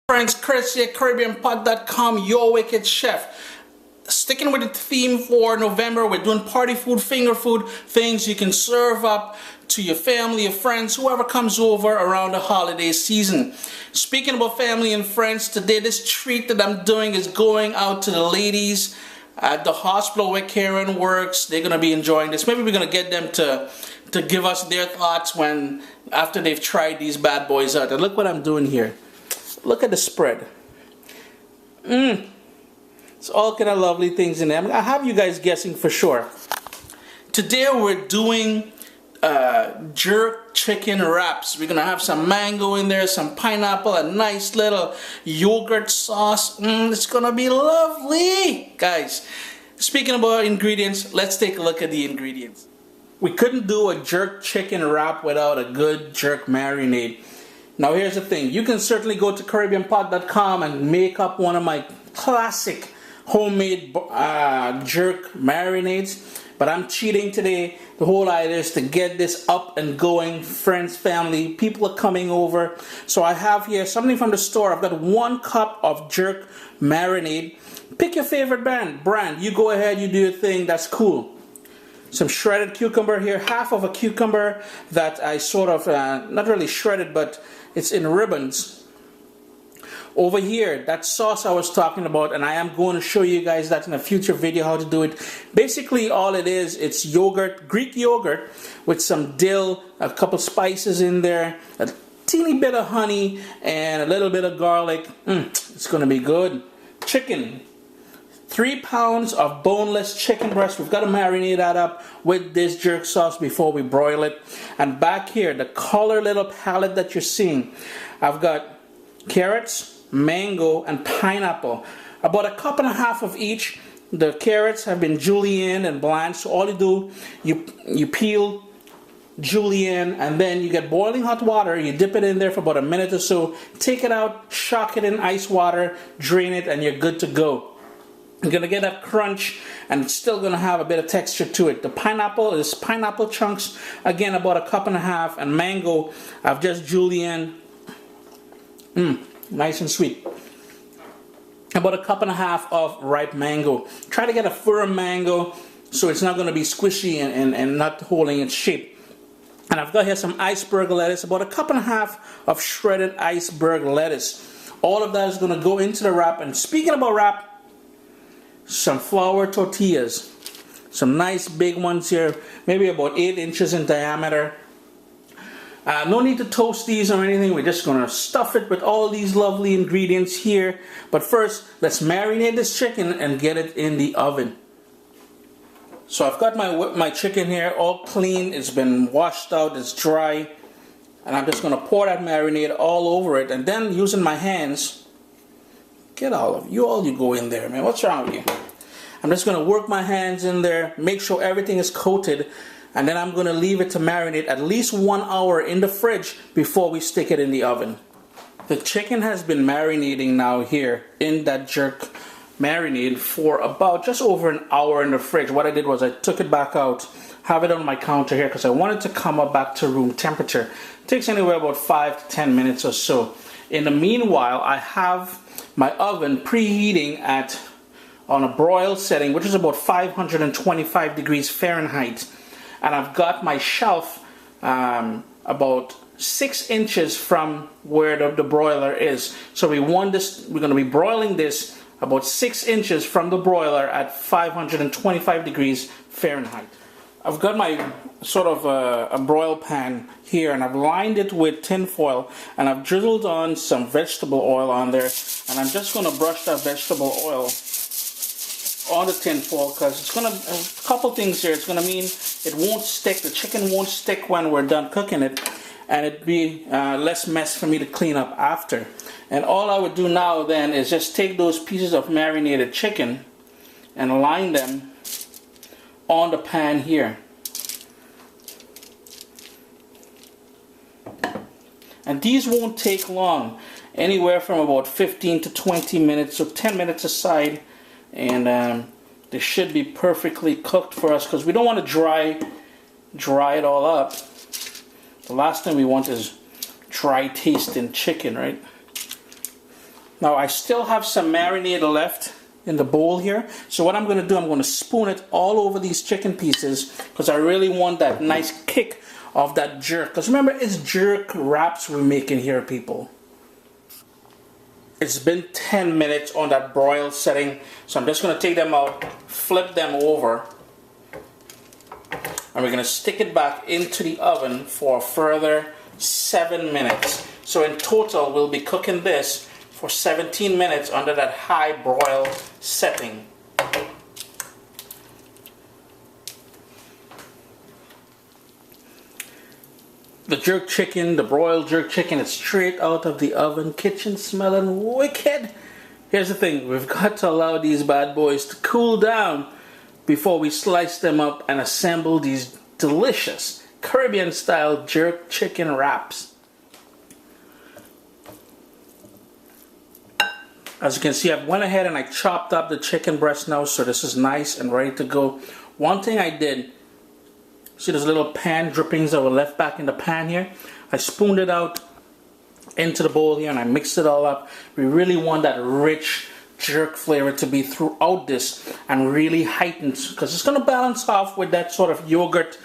Friends, Chris here, CaribbeanPot.com, your wicked chef. Sticking with the theme for November, we're doing party food, finger food, things you can serve up to your family, your friends, whoever comes over around the holiday season. Speaking about family and friends, today this treat that I'm doing is going out to the ladies at the hospital where Karen works. They're going to be enjoying this. Maybe we're going to get them to give us their thoughts after they've tried these bad boys out. And look what I'm doing here. Look at the spread. It's all kind of lovely things in there. I have you guys guessing for sure. Today we're doing jerk chicken wraps. We're going to have some mango in there, some pineapple, a nice little yogurt sauce. It's going to be lovely. Guys, speaking about ingredients, let's take a look at the ingredients. We couldn't do a jerk chicken wrap without a good jerk marinade. Now here's the thing, you can certainly go to CaribbeanPot.com and make up one of my classic homemade jerk marinades, but I'm cheating today. The whole idea is to get this up and going. Friends, family, people are coming over. So I have here something from the store. I've got 1 cup of jerk marinade. Pick your favorite brand. You go ahead, you do your thing, that's cool. Some shredded cucumber here, half of a cucumber that I sort of, not really shredded, but it's in ribbons. Over here, that sauce I was talking about, and I am going to show you guys that in a future video how to do it. Basically all it is, it's yogurt, Greek yogurt with some dill, a couple spices in there, a teeny bit of honey, and a little bit of garlic. It's going to be good. Chicken. 3 pounds of boneless chicken breast. We've got to marinate that up with this jerk sauce before we broil it. And back here, the color little palette that you're seeing, I've got carrots, mango, and pineapple. About 1.5 cups of each. The carrots have been julienne and blanched. So all you do, you peel julienne, and then you get boiling hot water. You dip it in there for about a minute or so. Take it out, shock it in ice water, drain it, and you're good to go. You're going to get that crunch, and it's still going to have a bit of texture to it. The pineapple is pineapple chunks, again about 1.5 cups, and mango, I've just julienne. Nice and sweet. About 1.5 cups of ripe mango. Try to get a firm mango so it's not going to be squishy and not holding its shape. And I've got here some iceberg lettuce, about 1.5 cups of shredded iceberg lettuce. All of that is going to go into the wrap. And speaking about wrap, some flour tortillas, some nice big ones here, maybe about 8 inches in diameter. No need to toast these or anything. We're just going to stuff it with all these lovely ingredients here. But first, let's marinate this chicken and get it in the oven. So I've got my chicken here all clean. It's been washed out, it's dry, and I'm just going to pour that marinade all over it, and then using my hands, get all you go in there, man. What's wrong with you? I'm just going to work my hands in there, make sure everything is coated, and then I'm going to leave it to marinate at least 1 hour in the fridge before we stick it in the oven. The chicken has been marinating now here in that jerk marinade for about just over an hour in the fridge. What I did was I took it back out, have it on my counter here because I wanted to come up back to room temperature. It takes anywhere about 5 to 10 minutes or so. In the meanwhile, I have my oven preheating on a broil setting, which is about 525 degrees Fahrenheit. And I've got my shelf about 6 inches from where the broiler is. So we're going to be broiling this about 6 inches from the broiler at 525 degrees Fahrenheit. I've got my sort of a broil pan here, and I've lined it with tin foil, and I've drizzled on some vegetable oil on there, and I'm just going to brush that vegetable oil on the tin foil because it's going to, a couple things here, it's going to mean it won't stick, the chicken won't stick when we're done cooking it, and it'd be less mess for me to clean up after. And all I would do now then is just take those pieces of marinated chicken and line them on the pan here. And these won't take long, anywhere from about 15 to 20 minutes, so 10 minutes aside, and they should be perfectly cooked for us because we don't want to dry it all up. The last thing we want is dry tasting chicken, right? Now I still have some marinade left in the bowl here. So what I'm going to do, I'm going to spoon it all over these chicken pieces because I really want that nice kick of that jerk. Because remember, it's jerk wraps we're making here, people. It's been 10 minutes on that broil setting. So I'm just going to take them out, flip them over, and we're going to stick it back into the oven for a further 7 minutes. So in total, we'll be cooking this for 17 minutes under that high broil setting. The jerk chicken, the broiled jerk chicken, is straight out of the oven, kitchen smelling wicked. Here's the thing, we've got to allow these bad boys to cool down before we slice them up and assemble these delicious Caribbean style jerk chicken wraps. As you can see, I went ahead and I chopped up the chicken breast now, so this is nice and ready to go. One thing I did, see those little pan drippings that were left back in the pan here? I spooned it out into the bowl here and I mixed it all up. We really want that rich jerk flavor to be throughout this and really heightened, because it's going to balance off with that sort of yogurt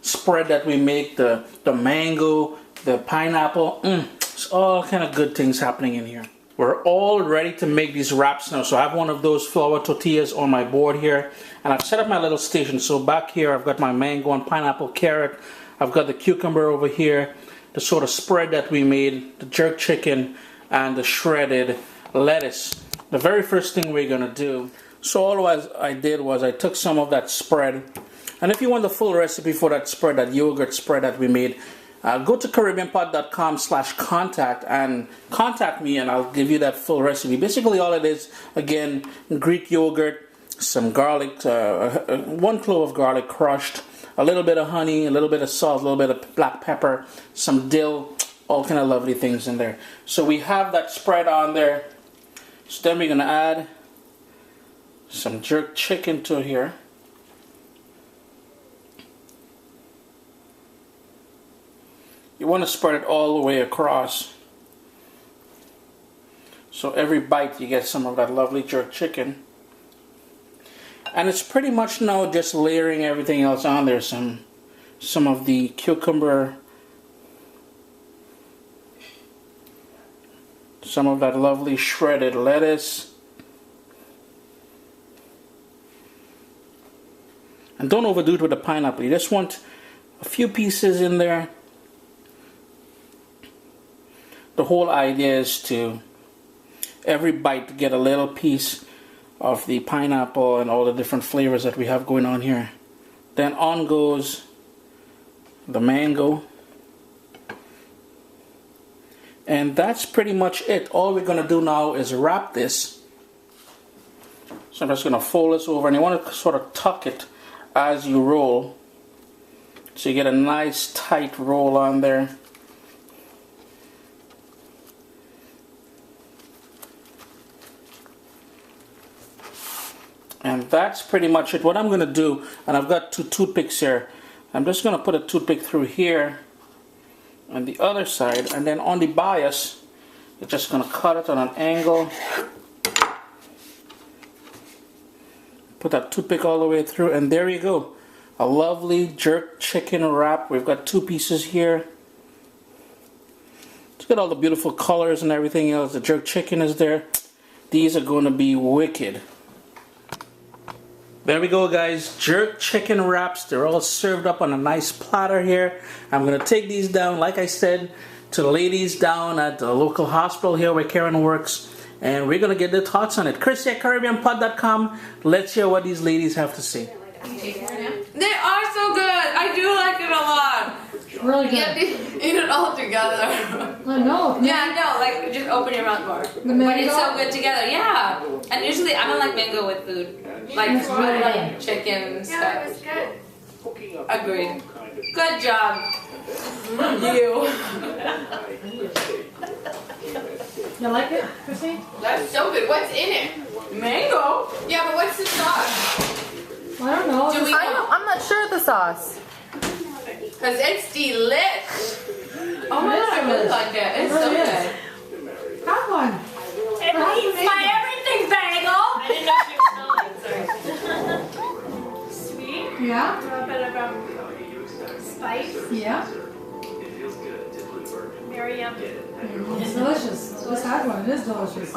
spread that we make, the mango, the pineapple. It's all kind of good things happening in here. We're all ready to make these wraps now. So I have one of those flour tortillas on my board here, and I've set up my little station. So back here I've got my mango and pineapple carrot. I've got the cucumber over here, the sort of spread that we made, the jerk chicken, and the shredded lettuce. The very first thing we're gonna do, so all I did was I took some of that spread, and if you want the full recipe for that spread, that yogurt spread that we made, go to CaribbeanPot.com/contact and contact me, and I'll give you that full recipe. Basically all it is, again, Greek yogurt, some garlic, 1 clove of garlic crushed, a little bit of honey, a little bit of salt, a little bit of black pepper, some dill, all kind of lovely things in there. So we have that spread on there. So then we're going to add some jerk chicken to here. You want to spread it all the way across, so every bite you get some of that lovely jerk chicken. And it's pretty much now just layering everything else on there. Some of the cucumber, some of that lovely shredded lettuce. And don't overdo it with the pineapple. You just want a few pieces in there. The whole idea is to, every bite, to get a little piece of the pineapple and all the different flavors that we have going on here. Then on goes the mango. And that's pretty much it. All we're going to do now is wrap this. So I'm just going to fold this over, and you want to sort of tuck it as you roll, so you get a nice tight roll on there. And that's pretty much it. What I'm going to do, and I've got 2 toothpicks here, I'm just going to put a toothpick through here on the other side, and then on the bias, you're just going to cut it on an angle. Put that toothpick all the way through, and there you go. A lovely jerk chicken wrap. We've got 2 pieces here. Look at all the beautiful colors and everything else. The jerk chicken is there. These are going to be wicked. There we go, guys. Jerk chicken wraps. They're all served up on a nice platter here. I'm going to take these down, like I said, to the ladies down at the local hospital here where Karen works. And we're going to get their thoughts on it. Chrissy at CaribbeanPot.com. Let's hear what these ladies have to say. They are so good. I do like it a lot. Really good. You have to eat it all together. I know. Yeah, no, like just open your mouth more. But it's so good together. Yeah. And usually I don't like mango with food. Like chicken and stuff. Yeah, it was good. Agreed. Good job. You. You like it, Chrissy? That's so good. What's in it? Mango? Yeah, but what's the sauce? I don't know. I'm not sure of the sauce. Because it's delish. Oh my god, I really like it. It's so good. Have one. It Yeah. A little bit of spice. Yeah. Very yummy. It's delicious. This hard one, it is delicious.